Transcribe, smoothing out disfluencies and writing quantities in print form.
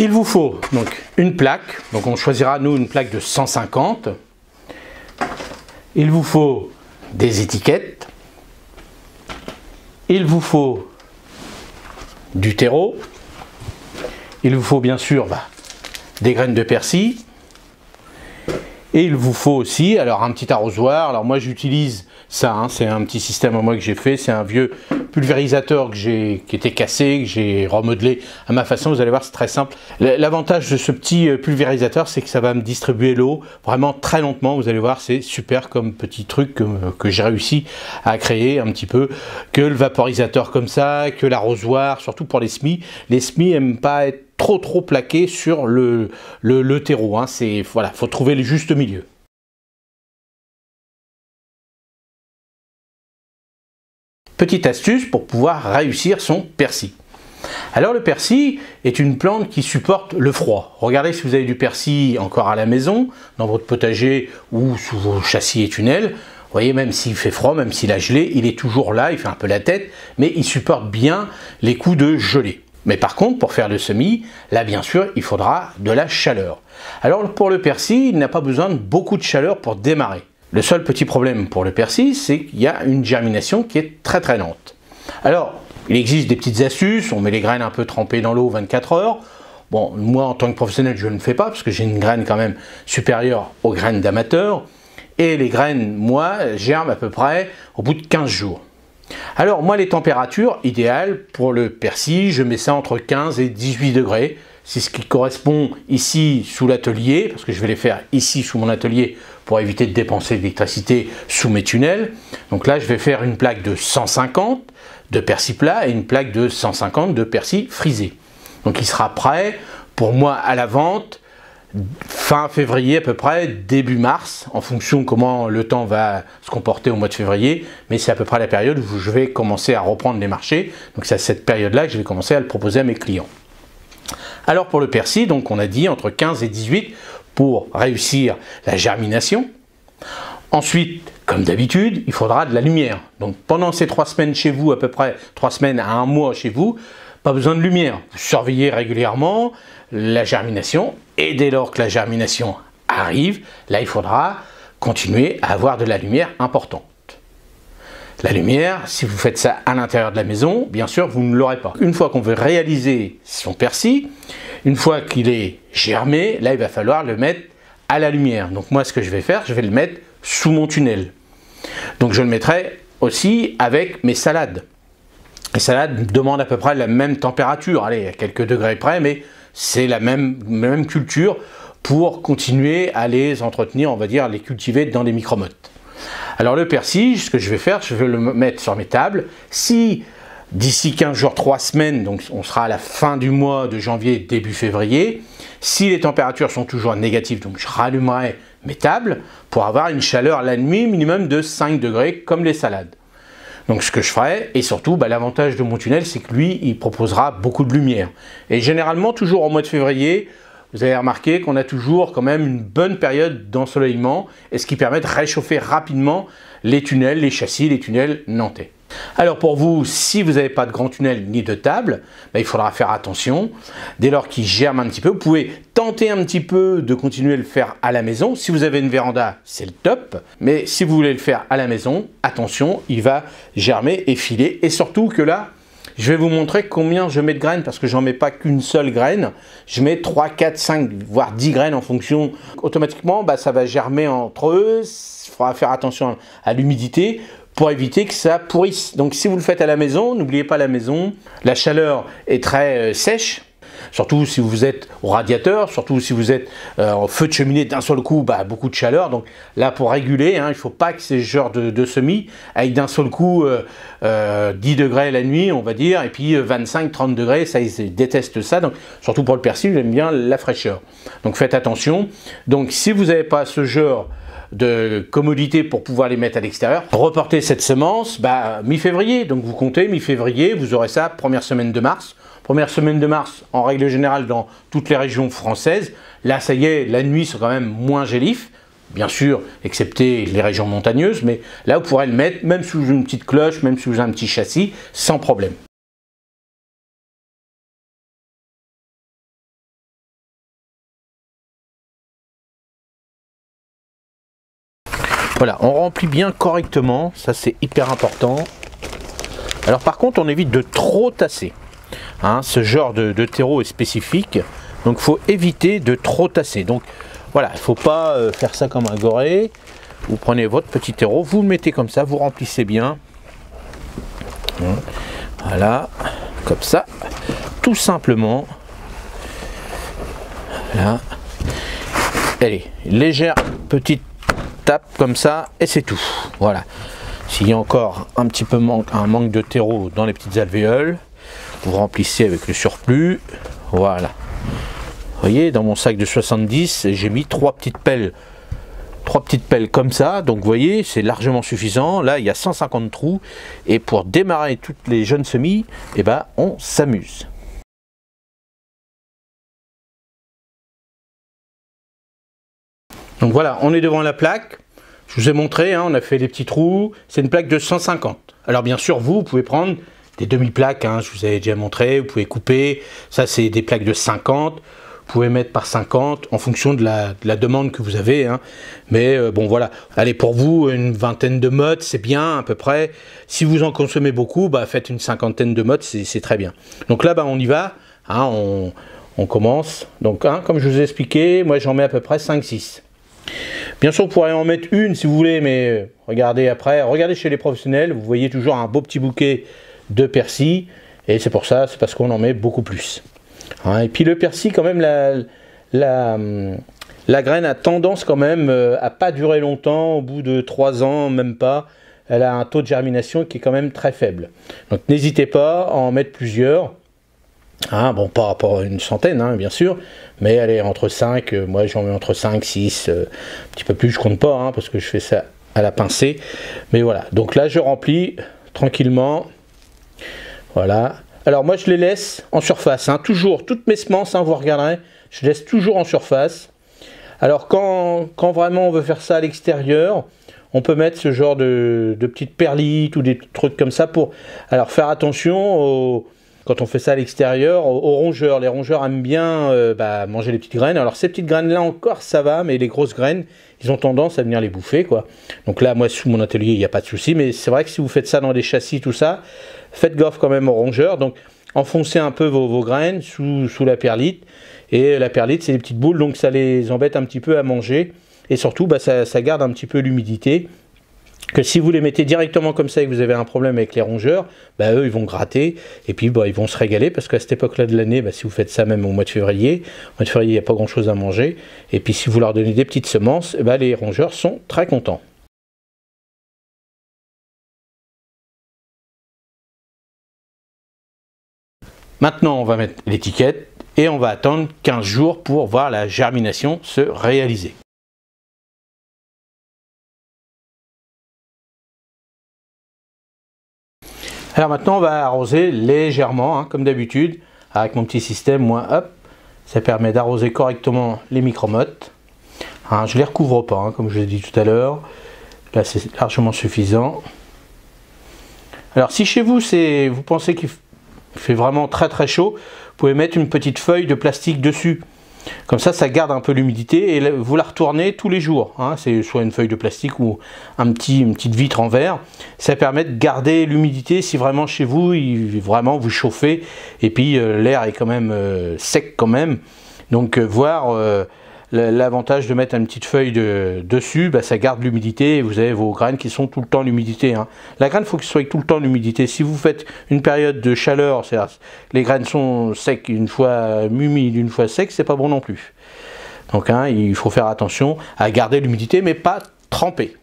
Il vous faut donc une plaque, donc on choisira nous une plaque de 150. Il vous faut des étiquettes. Il vous faut du terreau. Il vous faut bien sûr des graines de persil. Et il vous faut aussi alors un petit arrosoir. Alors moi j'utilise ça, hein, c'est un petit système à moi que j'ai fait. C'est un vieux pulvérisateur qui était cassé, que j'ai remodelé à ma façon. Vous allez voir, c'est très simple. L'avantage de ce petit pulvérisateur, c'est que ça va me distribuer l'eau vraiment très lentement. Vous allez voir, c'est super comme petit truc que j'ai réussi à créer un petit peu. Que le vaporisateur comme ça, que l'arrosoir, surtout pour les semis. Les semis n'aiment pas être trop plaqué sur le terreau. Hein. Voilà, faut trouver le juste milieu. Petite astuce pour pouvoir réussir son persil. Alors le persil est une plante qui supporte le froid. Regardez si vous avez du persil encore à la maison, dans votre potager ou sous vos châssis et tunnels. Vous voyez, même s'il fait froid, même s'il a gelé, il est toujours là, il fait un peu la tête, mais il supporte bien les coups de gelée. Mais par contre, pour faire le semis, là bien sûr, il faudra de la chaleur. Alors pour le persil, il n'a pas besoin de beaucoup de chaleur pour démarrer. Le seul petit problème pour le persil, c'est qu'il y a une germination qui est très lente. Alors, il existe des petites astuces, on met les graines un peu trempées dans l'eau 24 heures. Bon, moi en tant que professionnel, je ne le fais pas parce que j'ai une graine quand même supérieure aux graines d'amateurs. Et les graines, moi, germent à peu près au bout de 15 jours. Alors moi les températures idéales pour le persil, je mets ça entre 15 et 18 degrés. C'est ce qui correspond ici sous l'atelier, parce que je vais les faire ici sous mon atelier pour éviter de dépenser de l'électricité sous mes tunnels. Donc là je vais faire une plaque de 150 de persil plat et une plaque de 150 de persil frisé. Donc il sera prêt pour moi à la vente fin février à peu près, début mars, en fonction de comment le temps va se comporter au mois de février, mais c'est à peu près la période où je vais commencer à reprendre les marchés, donc c'est à cette période-là que je vais commencer à le proposer à mes clients. Alors pour le persil, donc on a dit entre 15 et 18 pour réussir la germination. Ensuite, comme d'habitude, il faudra de la lumière. Donc pendant ces 3 semaines chez vous, à peu près 3 semaines à 1 mois chez vous, pas besoin de lumière. Vous surveillez régulièrement la germination et dès lors que la germination arrive, là il faudra continuer à avoir de la lumière importante. La lumière, si vous faites ça à l'intérieur de la maison, bien sûr vous ne l'aurez pas. Une fois qu'on veut réaliser son persil, une fois qu'il est germé, là il va falloir le mettre à la lumière. Donc moi ce que je vais faire, je vais le mettre sous mon tunnel. Donc je le mettrai aussi avec mes salades. Les salades demandent à peu près la même température, allez, à quelques degrés près, mais c'est la même culture pour continuer à les entretenir, on va dire, les cultiver dans des micromottes. Alors le persil, ce que je vais faire, je vais le mettre sur mes tables. Si d'ici 15 jours, 3 semaines, donc on sera à la fin du mois de janvier, début février, si les températures sont toujours négatives, donc je rallumerai mes tables pour avoir une chaleur la nuit minimum de 5 degrés comme les salades. Donc ce que je ferai, et surtout l'avantage de mon tunnel, c'est que lui, il proposera beaucoup de lumière. Et généralement, toujours au mois de février, vous avez remarqué qu'on a toujours quand même une bonne période d'ensoleillement, et ce qui permet de réchauffer rapidement les tunnels, les châssis, les tunnels nantais. Alors pour vous, si vous n'avez pas de grand tunnel ni de table, il faudra faire attention. Dès lors qu'il germe un petit peu, vous pouvez tenter un petit peu de continuer à le faire à la maison. Si vous avez une véranda, c'est le top. Mais si vous voulez le faire à la maison, attention, il va germer et filer. Et surtout que là, je vais vous montrer combien je mets de graines parce que j'en mets pas qu'une seule graine. Je mets 3, 4, 5, voire 10 graines en fonction. Automatiquement, ça va germer entre eux. Il faudra faire attention à l'humidité pour éviter que ça pourrisse. Donc si vous le faites à la maison, n'oubliez pas la maison. La chaleur est très sèche. Surtout si vous êtes au radiateur, surtout si vous êtes en feu de cheminée d'un seul coup, beaucoup de chaleur. Donc là, pour réguler, il ne faut pas que ces genres de semis aillent d'un seul coup 10 degrés la nuit, on va dire, et puis 25-30 degrés, ça, ils détestent ça. Donc, surtout pour le persil, j'aime bien la fraîcheur. Donc faites attention. Donc si vous n'avez pas ce genre de commodité pour pouvoir les mettre à l'extérieur, reportez cette semence mi-février. Donc vous comptez mi-février, vous aurez ça première semaine de mars. Première semaine de mars, en règle générale, dans toutes les régions françaises. Là, ça y est, la nuit, c'est quand même moins gélif. Bien sûr, excepté les régions montagneuses. Mais là, vous pourrez le mettre, même sous une petite cloche, même sous un petit châssis, sans problème. Voilà, on remplit bien correctement, ça c'est hyper important. Alors par contre, on évite de trop tasser. Hein, ce genre de terreau est spécifique, donc il faut éviter de trop tasser. Donc voilà, il ne faut pas faire ça comme un goré. Vous prenez votre petit terreau, vous le mettez comme ça, vous remplissez bien. Voilà, comme ça, tout simplement. Voilà. Allez, légère petite tape comme ça, et c'est tout. Voilà. S'il y a encore un petit peu un manque de terreau dans les petites alvéoles, vous remplissez avec le surplus. Voilà. Vous voyez, dans mon sac de 70, j'ai mis 3 petites pelles. 3 petites pelles comme ça, donc vous voyez, c'est largement suffisant. Là, il y a 150 trous, et pour démarrer toutes les jeunes semis, eh ben, on s'amuse. Donc voilà, on est devant la plaque. Je vous ai montré, hein, on a fait les petits trous. C'est une plaque de 150. Alors bien sûr, vous pouvez prendre des demi-plaques, hein, je vous avais déjà montré. Vous pouvez couper. Ça, c'est des plaques de 50. Vous pouvez mettre par 50 en fonction de la demande que vous avez. Hein. Mais bon, voilà. Allez, pour vous, une vingtaine de mottes, c'est bien à peu près. Si vous en consommez beaucoup, bah, faites une cinquantaine de mottes, c'est très bien. Donc là, bah, on y va. Hein, on commence. Donc, hein, comme je vous ai expliqué, moi, j'en mets à peu près 5-6. Bien sûr, vous pourrez en mettre une si vous voulez, mais regardez après, regardez chez les professionnels, vous voyez toujours un beau petit bouquet de persil, et c'est pour ça, c'est parce qu'on en met beaucoup plus. Hein, et puis le persil, quand même, la graine a tendance quand même à pas durer longtemps, au bout de 3 ans, même pas. Elle a un taux de germination qui est quand même très faible. Donc n'hésitez pas à en mettre plusieurs. Hein, bon, pas rapport à une centaine, hein, bien sûr, mais allez, entre 5, moi j'en mets entre 5, 6, un petit peu plus, je compte pas, hein, parce que je fais ça à la pincée. Mais voilà, donc là je remplis tranquillement. Voilà. Alors moi je les laisse en surface, hein, toujours, toutes mes semences, hein, vous regarderez, je laisse toujours en surface. Alors quand vraiment on veut faire ça à l'extérieur, on peut mettre ce genre de petites perlites ou des trucs comme ça pour... Alors faire attention quand on fait ça à l'extérieur, aux rongeurs. Les rongeurs aiment bien manger les petites graines. Alors ces petites graines là encore ça va, mais les grosses graines, ils ont tendance à venir les bouffer, quoi. Donc là, moi sous mon atelier, il n'y a pas de souci, mais c'est vrai que si vous faites ça dans des châssis, tout ça, faites gaffe quand même aux rongeurs. Donc enfoncez un peu vos graines sous la perlite. Et la perlite, c'est des petites boules, donc ça les embête un petit peu à manger. Et surtout, bah, ça garde un petit peu l'humidité. Que si vous les mettez directement comme ça et que vous avez un problème avec les rongeurs, bah, eux ils vont gratter et puis bah, ils vont se régaler parce qu'à cette époque-là de l'année, bah, si vous faites ça même au mois de février, il n'y a pas grand-chose à manger. Et puis si vous leur donnez des petites semences, bah, les rongeurs sont très contents. Maintenant, on va mettre l'étiquette et on va attendre 15 jours pour voir la germination se réaliser. Alors maintenant on va arroser légèrement, hein, comme d'habitude, avec mon petit système, moi hop, ça permet d'arroser correctement les micromottes. Hein, je ne les recouvre pas, hein, comme je l'ai dit tout à l'heure, là c'est largement suffisant. Alors si chez vous vous pensez qu'il fait vraiment très très chaud, vous pouvez mettre une petite feuille de plastique dessus. Comme ça garde un peu l'humidité et vous la retournez tous les jours. Hein. C'est soit une feuille de plastique ou une petite vitre en verre. Ça permet de garder l'humidité si vraiment chez vous, vraiment vous chauffez. Et puis l'air est quand même sec quand même. Donc voir l'avantage de mettre une petite feuille dessus, bah, ça garde l'humidité et vous avez vos graines qui sont tout le temps l'humidité. Hein. La graine, il faut qu'il soit tout le temps l'humidité. Si vous faites une période de chaleur, les graines sont secs une fois humides, une fois secs, c'est pas bon non plus. Donc hein, il faut faire attention à garder l'humidité, mais pas tremper.